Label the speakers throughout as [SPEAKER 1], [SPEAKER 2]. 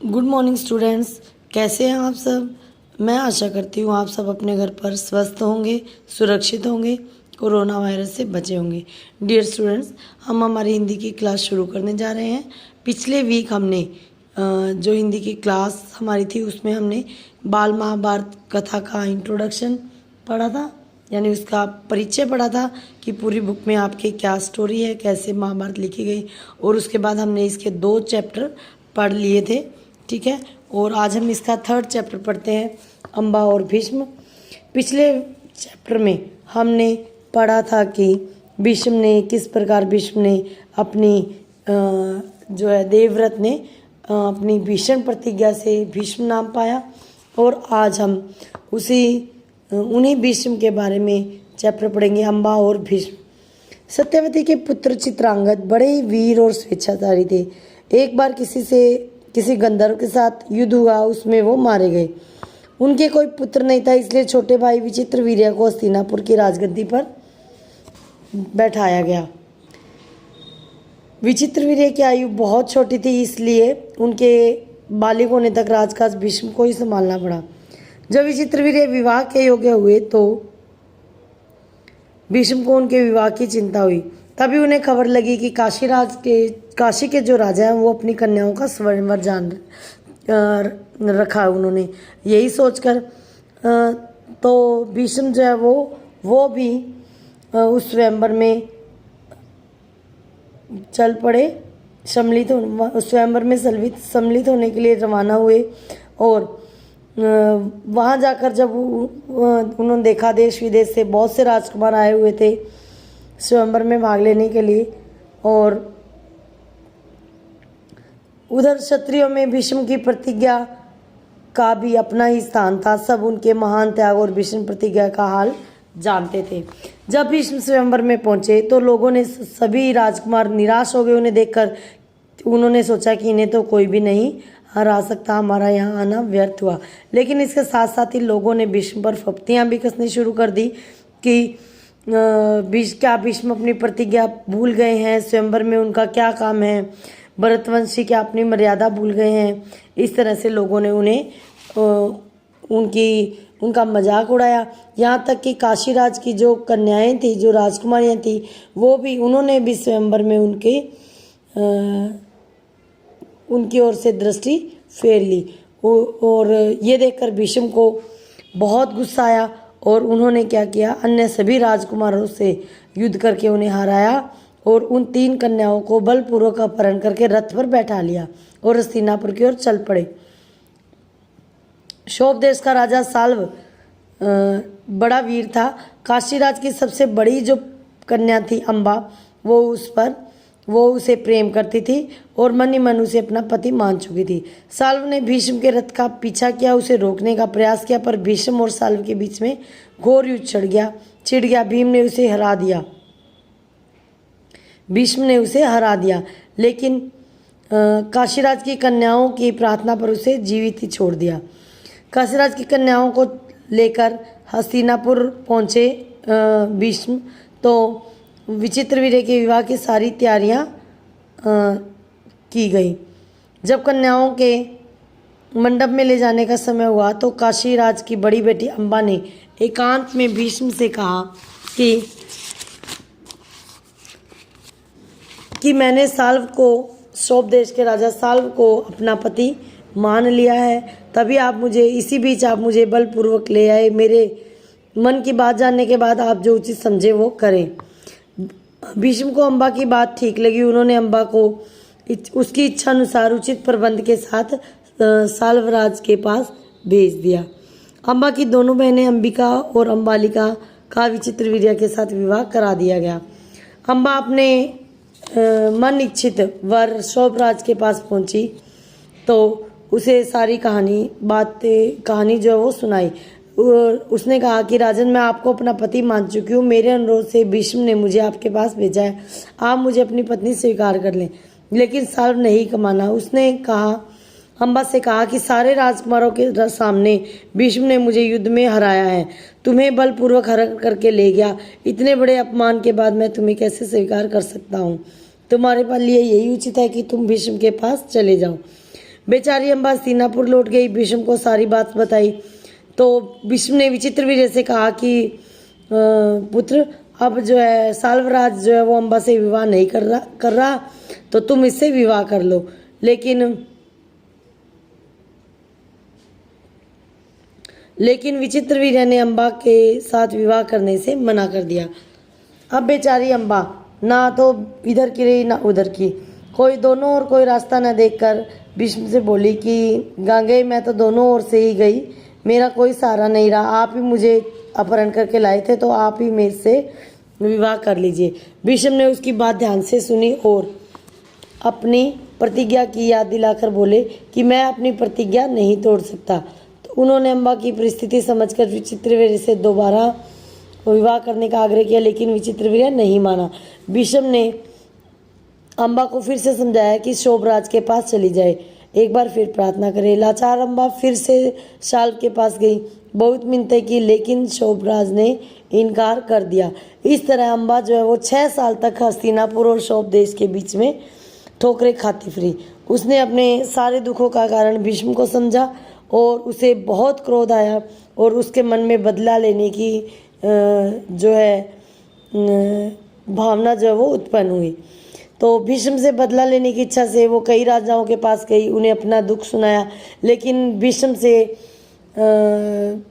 [SPEAKER 1] Good morning students. कैसे हैं आप सब। मैं आशा करती हूँ आप सब अपने घर पर स्वस्थ होंगे, सुरक्षित होंगे, कोरोना वायरस से बचे होंगे। डियर स्टूडेंट्स, हम हमारी हिंदी की क्लास शुरू करने जा रहे हैं। पिछले वीक हमने जो हिंदी की क्लास हमारी थी उसमें हमने बाल महाभारत कथा का इंट्रोडक्शन पढ़ा था, यानी उसका परिचय पढ़ा था कि पूरी बुक में आपके क्या स्टोरी है, कैसे महाभारत लिखी गई। और उसके बाद हमने इसके 2 चैप्टर पढ़ लिए थे, ठीक है। और आज हम इसका 3rd चैप्टर पढ़ते हैं, अम्बा और भीष्म। पिछले चैप्टर में हमने पढ़ा था कि भीष्म ने किस प्रकार भीष्म ने अपनी जो है देवव्रत ने अपनी भीषण प्रतिज्ञा से भीष्म नाम पाया। और आज हम उन्हीं भीष्म के बारे में चैप्टर पढ़ेंगे, अम्बा और भीष्म। सत्यवती के पुत्र चित्रांगद बड़े ही वीर और स्वेच्छाचारी थे। एक बार किसी गंधर्व के साथ युद्ध हुआ, उसमें वो मारे गए। उनके कोई पुत्र नहीं था, इसलिए छोटे भाई विचित्रवीर्य को हस्तिनापुर की राजगद्दी पर बैठाया गया। विचित्रवीर्य की आयु बहुत छोटी थी, इसलिए उनके बालिग होने तक राजकाज भीष्म को ही संभालना पड़ा। जब विचित्रवीर्य विवाह के योग्य हुए तो भीष्म को उनके विवाह की चिंता हुई। तभी उन्हें खबर लगी कि काशी के जो राजा हैं वो अपनी कन्याओं का स्वयंवर जान रखा। उन्होंने यही सोचकर तो भीष्म जो है वो भी उस स्वयंवर में चल पड़े, स्वयंवर में सम्मिलित होने के लिए रवाना हुए। और वहाँ जाकर जब उन्होंने देखा देश विदेश से बहुत से राजकुमार आए हुए थे स्वयंवर में भाग लेने के लिए, और उधर क्षत्रियों में भीष्म की प्रतिज्ञा का भी अपना ही स्थान था। सब उनके महान त्याग और भीष्म प्रतिज्ञा का हाल जानते थे। जब भीष्म स्वयंवर में पहुंचे तो लोगों ने सभी राजकुमार निराश हो गए। उन्हें देखकर उन्होंने सोचा कि इन्हें तो कोई भी नहीं हरा सकता, हमारा यहाँ आना व्यर्थ हुआ। लेकिन इसके साथ साथ ही लोगों ने भीष्म पर फप्तियाँ भी कसनी शुरू कर दी कि क्या भीष्म अपनी प्रतिज्ञा भूल गए हैं, स्वयंवर में उनका क्या काम है, भरतवंशी क्या अपनी मर्यादा भूल गए हैं। इस तरह से लोगों ने उनका मजाक उड़ाया। यहाँ तक कि काशीराज की जो कन्याएं थी, जो राजकुमारियाँ थी, उन्होंने भी स्वयंवर में उनकी ओर से दृष्टि फेर ली। और ये देखकर भीष्म को बहुत गुस्सा आया और उन्होंने क्या किया, अन्य सभी राजकुमारों से युद्ध करके उन्हें हराया और उन 3 कन्याओं को बलपूर्वक अपहरण करके रथ पर बैठा लिया और हस्तिनापुर की ओर चल पड़े। शोभ देश का राजा साल्व बड़ा वीर था। काशीराज की सबसे बड़ी जो कन्या थी अम्बा, वो उसे प्रेम करती थी और मन ही मन उसे अपना पति मान चुकी थी। साल्व ने भीष्म के रथ का पीछा किया, उसे रोकने का प्रयास किया, पर भीष्म और साल्व के बीच में घोर युद्ध छिड़ गया। भीष्म ने उसे हरा दिया, लेकिन काशीराज की कन्याओं की प्रार्थना पर उसे जीवित ही छोड़ दिया। काशीराज की कन्याओं को लेकर हस्तिनापुर पहुँचे भीष्म, तो विचित्रवीर्य के विवाह की सारी तैयारियां की गई। जब कन्याओं के मंडप में ले जाने का समय हुआ तो काशीराज की बड़ी बेटी अम्बा ने एकांत में भीष्म से कहा कि मैंने शोभ देश के राजा साल्व को अपना पति मान लिया है। तभी इसी बीच आप मुझे बलपूर्वक ले आए। मेरे मन की बात जानने के बाद आप जो उचित समझे वो करें। भीष्म को अम्बा की बात ठीक लगी। उन्होंने अम्बा को उसकी इच्छा अनुसार उचित प्रबंध के साथ साल्वराज के पास भेज दिया। अम्बा की दोनों बहनें अंबिका और अम्बालिका का विचित्रवीर्य के साथ विवाह करा दिया गया। अम्बा अपने मन इच्छित वर शोभराज के पास पहुंची तो उसे सारी कहानी जो है वो सुनाई। उसने कहा कि राजन, मैं आपको अपना पति मान चुकी हूँ। मेरे अनुरोध से भीष्म ने मुझे आपके पास भेजा है। आप मुझे अपनी पत्नी स्वीकार कर लें। लेकिन साल्व नहीं माना। उसने अम्बा से कहा कि सारे राजकुमारों के सामने भीष्म ने मुझे युद्ध में हराया है, तुम्हें बलपूर्वक हरण करके ले गया। इतने बड़े अपमान के बाद मैं तुम्हें कैसे स्वीकार कर सकता हूँ। तुम्हारे लिए यही उचित है कि तुम भीष्म के पास चले जाओ। बेचारी अम्बा हस्तिनापुर लौट गई, भीष्म को सारी बात बताई। तो भीष्म ने विचित्रवीर्य से कहा कि पुत्र, अब जो है साल्वराज जो है वो अम्बा से विवाह नहीं कर रहा तो तुम इससे विवाह कर लो। लेकिन विचित्रवीर्य ने अम्बा के साथ विवाह करने से मना कर दिया। अब बेचारी अम्बा ना तो इधर की रही ना उधर की, कोई दोनों ओर कोई रास्ता न देखकर भीष्म से बोली कि गांगे, मैं तो दोनों ओर से ही गई, मेरा कोई सहारा नहीं रहा, आप ही मुझे अपहरण करके लाए थे, तो आप ही मेरे से विवाह कर लीजिए। भीष्म ने उसकी बात ध्यान से सुनी और अपनी प्रतिज्ञा की याद दिलाकर बोले कि मैं अपनी प्रतिज्ञा नहीं तोड़ सकता। तो उन्होंने अम्बा की परिस्थिति समझकर विचित्रवीर्य से दोबारा विवाह करने का आग्रह किया, लेकिन विचित्रवीर्य नहीं माना। भीष्म ने अम्बा को फिर से समझाया कि शोभराज के पास चली जाए, एक बार फिर प्रार्थना करे। लाचार अम्बा फिर से शाल्व के पास गई, बहुत मिन्नतें की, लेकिन शोभराज ने इनकार कर दिया। इस तरह अम्बा जो है वो 6 साल तक हस्तिनापुर और शोभ देश के बीच में ठोकरें खाती फिरी। उसने अपने सारे दुखों का कारण भीष्म को समझा और उसे बहुत क्रोध आया और उसके मन में बदला लेने की जो है भावना जो है वो उत्पन्न हुई। तो भीष्म से बदला लेने की इच्छा से वो कई राजाओं के पास गई, उन्हें अपना दुख सुनाया, लेकिन भीष्म से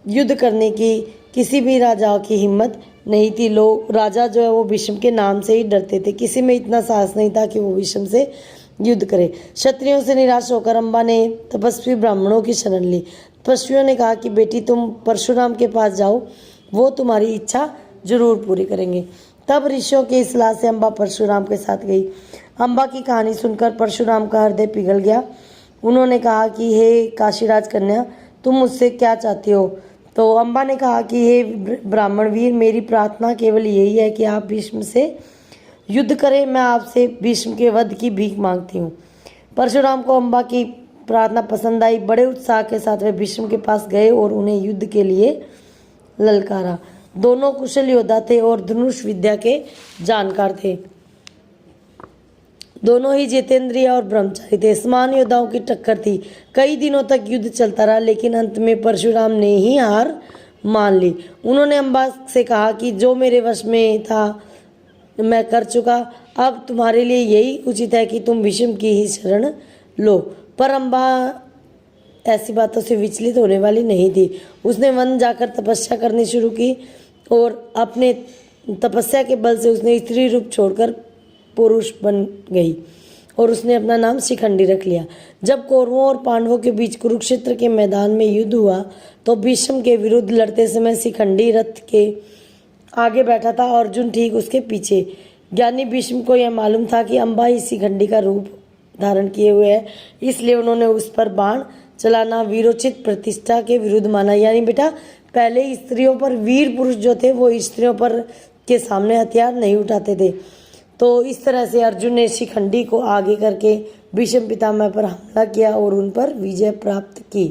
[SPEAKER 1] युद्ध करने की किसी भी राजा की हिम्मत नहीं थी। लोग राजा जो है वो भीष्म के नाम से ही डरते थे, किसी में इतना साहस नहीं था कि वो भीष्म से युद्ध करे। क्षत्रियों से निराश होकर अम्बा ने तपस्वी ब्राह्मणों की शरण ली। तपस्वियों ने कहा कि बेटी, तुम परशुराम के पास जाओ, वो तुम्हारी इच्छा जरूर पूरी करेंगे। तब ऋषियों की सलाह से अम्बा परशुराम के साथ गई। अम्बा की कहानी सुनकर परशुराम का हृदय पिघल गया। उन्होंने कहा कि हे काशीराज कन्या, तुम मुझसे क्या चाहती हो? तो अम्बा ने कहा कि हे ब्राह्मण वीर, मेरी प्रार्थना केवल यही है कि आप भीष्म से युद्ध करें, मैं आपसे भीष्म के वध की भीख मांगती हूँ। परशुराम को अम्बा की प्रार्थना पसंद आई। बड़े उत्साह के साथ वे भीष्म के पास गए और उन्हें युद्ध के लिए ललकारा। दोनों कुशल योद्धा थे और धनुष विद्या के जानकार थे। दोनों ही जितेंद्रिय और ब्रह्मचारी थे। समान योद्धाओं की टक्कर थी। कई दिनों तक युद्ध चलता रहा, लेकिन अंत में परशुराम ने ही हार मान ली। उन्होंने अम्बा से कहा कि जो मेरे वश में था मैं कर चुका, अब तुम्हारे लिए यही उचित है कि तुम भीष्म की ही शरण लो। पर अम्बा ऐसी बातों से विचलित होने वाली नहीं थी। उसने वन जाकर तपस्या करनी शुरू की और अपने तपस्या के बल से उसने स्त्री रूप छोड़कर पुरुष बन गई और उसने अपना नाम शिखंडी रख लिया। जब कौरवों और पांडवों के बीच कुरुक्षेत्र के मैदान में युद्ध हुआ तो भीष्म के विरुद्ध लड़ते समय शिखंडी रथ के आगे बैठा था, अर्जुन ठीक उसके पीछे। ज्ञानी भीष्म को यह मालूम था कि अम्बा ही शिखंडी का रूप धारण किए हुए है, इसलिए उन्होंने उस पर बाण चलाना वीरोचित प्रतिष्ठा के विरुद्ध माना। यानी बेटा, पहले स्त्रियों पर वीर पुरुष जो थे वो स्त्रियों पर के सामने हथियार नहीं उठाते थे। तो इस तरह से अर्जुन ने शिखंडी को आगे करके भीष्म पितामह पर हमला किया और उन पर विजय प्राप्त की।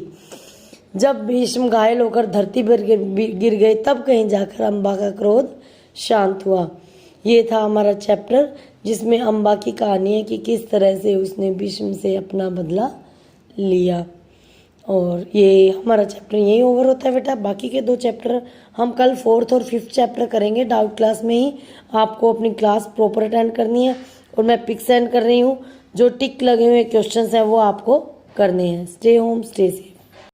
[SPEAKER 1] जब भीष्म घायल होकर धरती पर गिर गए तब कहीं जाकर अम्बा का क्रोध शांत हुआ। ये था हमारा चैप्टर जिसमें अम्बा की कहानी है कि किस तरह से उसने भीष्म से अपना बदला लिया। और ये हमारा चैप्टर यही ओवर होता है बेटा। बाकी के 2 चैप्टर हम कल 4th और 5th चैप्टर करेंगे डाउट क्लास में ही। आपको अपनी क्लास प्रॉपर अटेंड करनी है और मैं पिक सेंड कर रही हूँ। जो टिक लगे हुए क्वेश्चंस हैं वो आपको करने हैं। Stay home, stay safe.